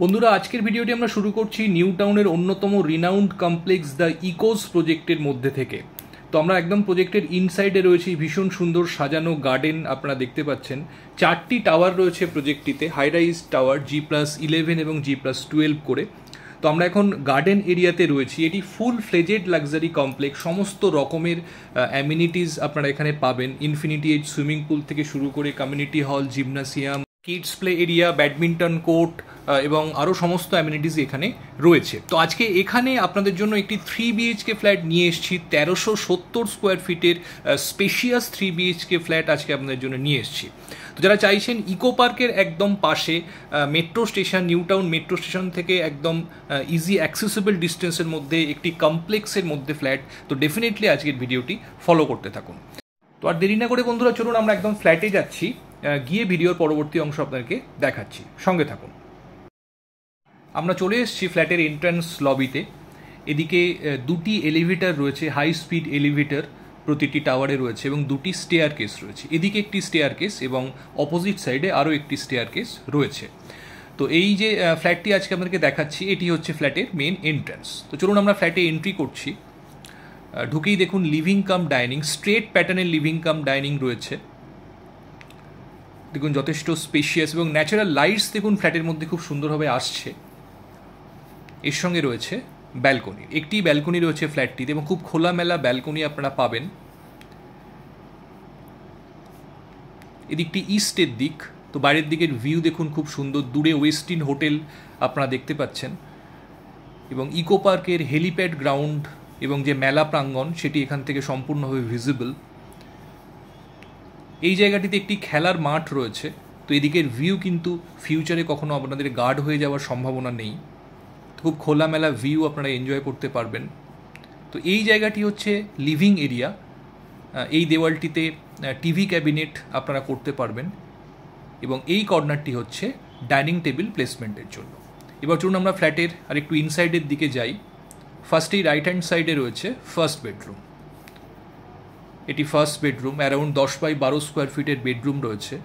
বন্ধুরা, আজকের ভিডিওটি আমরা শুরু করছি নিউ টাউনের অন্যতম রিনাউন্ড কমপ্লেক্স দ্য ইকোস প্রজেক্টের মধ্যে থেকে। তো আমরা একদম প্রজেক্টের ইনসাইডে রয়েছি। ভীষণ সুন্দর সাজানো গার্ডেন আপনারা দেখতে পাচ্ছেন। 4টি টাওয়ার রয়েছে প্রজেক্টটিতে, হাই রাইজ টাওয়ার G+11 এবং G+12 করে। তো আমরা এখন গার্ডেন এরিয়াতে রয়েছি। এটি ফুল ফ্লেজেড লাক্সারি কমপ্লেক্স, সমস্ত রকমের অ্যামিনিটিস আপনারা এখানে পাবেন। ইনফিনিটি এজ সুইমিং পুল থেকে শুরু করে community hall, gymnasium, kids play area, badminton court এবং আরও সমস্ত অ্যামিনিটিস এখানে রয়েছে। তো আজকে এখানে আপনাদের জন্য একটি 3 BHK ফ্ল্যাট নিয়ে এসেছি। 1370 স্কোয়ার ফিটের স্পেশিয়াস 3 BHK ফ্ল্যাট আজকে আপনাদের জন্য নিয়ে এসেছি। তো যারা চাইছেন ইকো পার্কের একদম পাশে, metro station, new town metro station থেকে একদম ইজি অ্যাক্সেসিবল ডিস্টেন্সের মধ্যে একটি কমপ্লেক্সের মধ্যে ফ্ল্যাট, তো ডেফিনেটলি আজকের ভিডিওটি ফলো করতে থাকুন। তো আর দেরি না করে বন্ধুরা, চলুন আমরা একদম ফ্ল্যাটে যাচ্ছি, গিয়ে ভিডিওর পরবর্তী অংশ আপনাদেরকে দেখাচ্ছি। সঙ্গে থাকুন। আমরা চলে এসেছি ফ্ল্যাটের এন্ট্রান্স লবিতে। এদিকে 2টি এলিভেটর রয়েছে, হাই স্পিড এলিভেটর প্রতিটি টাওয়ারে রয়েছে এবং 2টি স্টেয়ার কেস রয়েছে। এদিকে একটি স্টেয়ার কেস এবং অপোজিট সাইডে আরও একটি স্টেয়ার কেস রয়েছে। তো এই যে ফ্ল্যাটটি আজকে আপনাদেরকে দেখাচ্ছি, এটি হচ্ছে ফ্ল্যাটের মেন এন্ট্রান্স। তো চলুন আমরা ফ্ল্যাটে এন্ট্রি করছি। ঢুকেই দেখুন লিভিং কাম ডাইনিং, স্ট্রেট প্যাটার্নের লিভিং কাম ডাইনিং রয়েছে। দেখুন যথেষ্ট স্পেশিয়াস এবং ন্যাচারাল লাইটস দেখুন ফ্ল্যাটের মধ্যে খুব সুন্দরভাবে আসছে। এর সঙ্গে রয়েছে ব্যালকনি, একটি ব্যালকনি রয়েছে ফ্ল্যাটটিতে এবং খুব খোলামেলা ব্যালকনি আপনারা পাবেন। এদিকটি ইস্টের দিক, তো বাইরের দিকের ভিউ দেখুন খুব সুন্দর। দূরে ওয়েস্টিন হোটেল আপনারা দেখতে পাচ্ছেন এবং ইকো পার্কের হেলিপ্যাড গ্রাউন্ড এবং যে মেলা প্রাঙ্গণ সেটি এখান থেকে সম্পূর্ণভাবে ভিজিবল। এই জায়গাটিতে একটি খেলার মাঠ রয়েছে। তো এদিকের ভিউ কিন্তু ফিউচারে কখনো আপনাদের গার্ড হয়ে যাওয়ার সম্ভাবনা নেই। খুব খোলামেলা ভিউ আপনারা এনজয় করতে পারবেন। তো এই জায়গাটি হচ্ছে লিভিং এরিয়া। এই দেওয়ালটিতে টিভি ক্যাবিনেট আপনারা করতে পারবেন এবং এই কর্নারটি হচ্ছে ডাইনিং টেবিল প্লেসমেন্টের জন্য। এবার চলুন আমরা ফ্ল্যাটের আর একটু ইনসাইডের দিকে যাই। ফার্স্টেই রাইট হ্যান্ড সাইডে রয়েছে ফার্স্ট বেডরুম। এটি first bedroom, around 10x12 square ফিটের বেডরুম রয়েছে।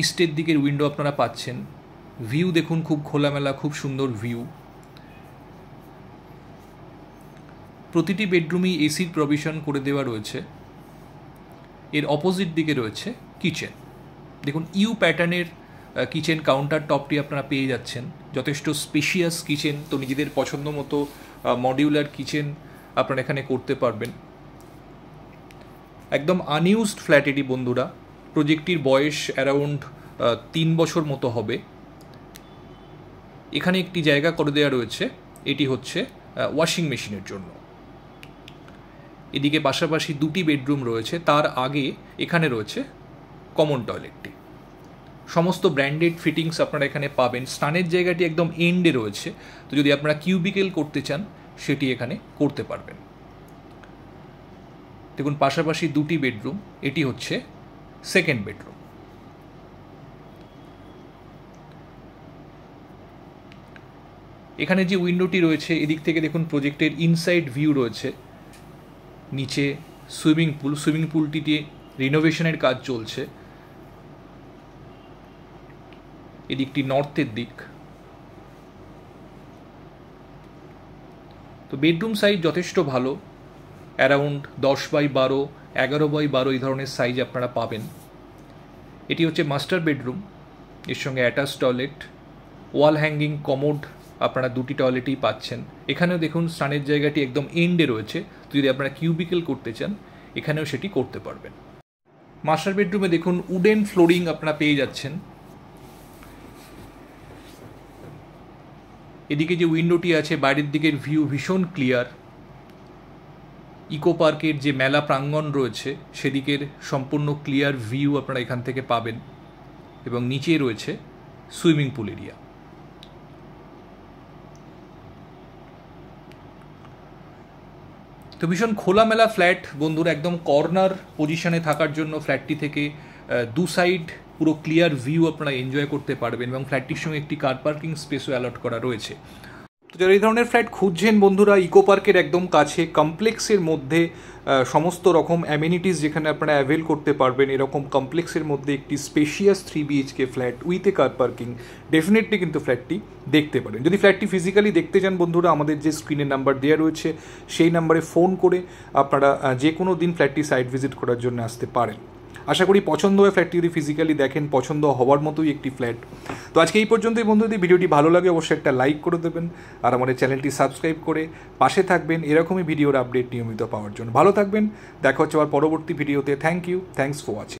ইস্টের দিকের উইন্ডো আপনারা পাচ্ছেন। ভিউ দেখুন খুব খোলামেলা, খুব সুন্দর ভিউ। প্রতিটি বেডরুমই এসির প্রভিশন করে দেওয়া রয়েছে। এর অপোজিট দিকে রয়েছে কিচেন। দেখুন ইউ প্যাটার্নের কিচেন কাউন্টার টপটি আপনারা পেয়ে যাচ্ছেন। যথেষ্ট স্পেশিয়াস কিচেন, তো নিজেদের পছন্দ মতো মডিউলার কিচেন আপনারা এখানে করতে পারবেন। একদম আনইউজড ফ্ল্যাট এটি বন্ধুরা। প্রজেক্টটির বয়স অ্যারাউন্ড 3 বছর মতো হবে। এখানে একটি জায়গা করে দেওয়া রয়েছে, এটি হচ্ছে ওয়াশিং মেশিনের জন্য। এদিকে পাশাপাশি 2টি বেডরুম রয়েছে, তার আগে এখানে রয়েছে কমন টয়লেটটি। সমস্ত ব্র্যান্ডেড ফিটিংস আপনারা এখানে পাবেন। স্নানের জায়গাটি একদম এন্ডে রয়েছে, তো যদি আপনারা কিউবিকেল করতে চান সেটি এখানে করতে পারবেন। দেখুন পাশাপাশি 2টি বেডরুম, এটি হচ্ছে সেকেন্ড বেডরুম। এখানে যে উইন্ডোটি রয়েছে, এদিক থেকে দেখুন প্রজেক্টের ইনসাইড ভিউ রয়েছে। নিচে সুইমিং পুল, সুইমিং পুলটিতে রিনোভেশনের কাজ চলছে। এদিকটি নর্থের দিক। তো বেডরুম সাইজ যথেষ্ট ভালো, অ্যারাউন্ড 10x12, 11x12 এই ধরনের সাইজ আপনারা পাবেন। এটি হচ্ছে মাস্টার বেডরুম, এর সঙ্গে attach toilet, wall hanging commode আপনারা 2টি টয়লেটেই পাচ্ছেন। এখানেও দেখুন স্নানের জায়গাটি একদম এন্ডে রয়েছে, তো যদি আপনারা কিউবিকেল করতে চান এখানেও সেটি করতে পারবেন। মাস্টার বেডরুমে দেখুন উডেন ফ্লোরিং আপনারা পেয়ে যাচ্ছেন। এদিকে যে উইন্ডোটি আছে, বাইরের দিকের ভিউ ভীষণ ক্লিয়ার। ইকো পার্কের যে মেলা প্রাঙ্গণ রয়েছে সেদিকের সম্পূর্ণ ক্লিয়ার ভিউ আপনারা এখান থেকে পাবেন এবং নিচে রয়েছে সুইমিং পুল এরিয়া। তো ভীষণ খোলামেলা ফ্ল্যাট বন্ধুরা, একদম কর্নার পজিশনে থাকার জন্য ফ্ল্যাটটি থেকে 2 সাইড পুরো ক্লিয়ার ভিউ আপনারা এনজয় করতে পারবেন এবং ফ্ল্যাটটির সঙ্গে একটি কার পার্কিং স্পেসও অ্যালট করা রয়েছে। তো তো যারা এই ধরনের ফ্ল্যাট খুঁজছেন বন্ধুরা, ইকো পার্কের একদম কাছে কমপ্লেক্সের মধ্যে সমস্ত রকম অ্যামিনিটিস যেখানে আপনারা অ্যাভেল করতে পারবেন, এরকম কমপ্লেক্সের মধ্যে একটি spacious 3 BHK flat with a car parking, definitely কিন্তু ফ্ল্যাটটি দেখতে পারেন। যদি ফ্ল্যাটটি ফিজিক্যালি দেখতে চান বন্ধুরা, আমাদের যে স্ক্রিনের নাম্বার দেওয়া রয়েছে সেই নাম্বারে ফোন করে আপনারা যে কোনো দিন ফ্ল্যাটটি সাইট ভিজিট করার জন্য আসতে পারেন। আশা করি পছন্দ হয় ফ্ল্যাটটি, যদি ফিজিক্যালি দেখেন পছন্দ হওয়ার মতোই একটি ফ্ল্যাট। তো আজকে এই পর্যন্তই বন্ধু, যদি ভিডিওটি ভালো লাগে অবশ্যই একটা লাইক করে দেবেন আর আমাদের চ্যানেলটি সাবস্ক্রাইব করে পাশে থাকবেন এরকমই ভিডিওর আপডেট নিয়মিত পাওয়ার জন্য। ভালো থাকবেন, দেখা হচ্ছে আবার পরবর্তী ভিডিওতে। Thank you, thanks for watching.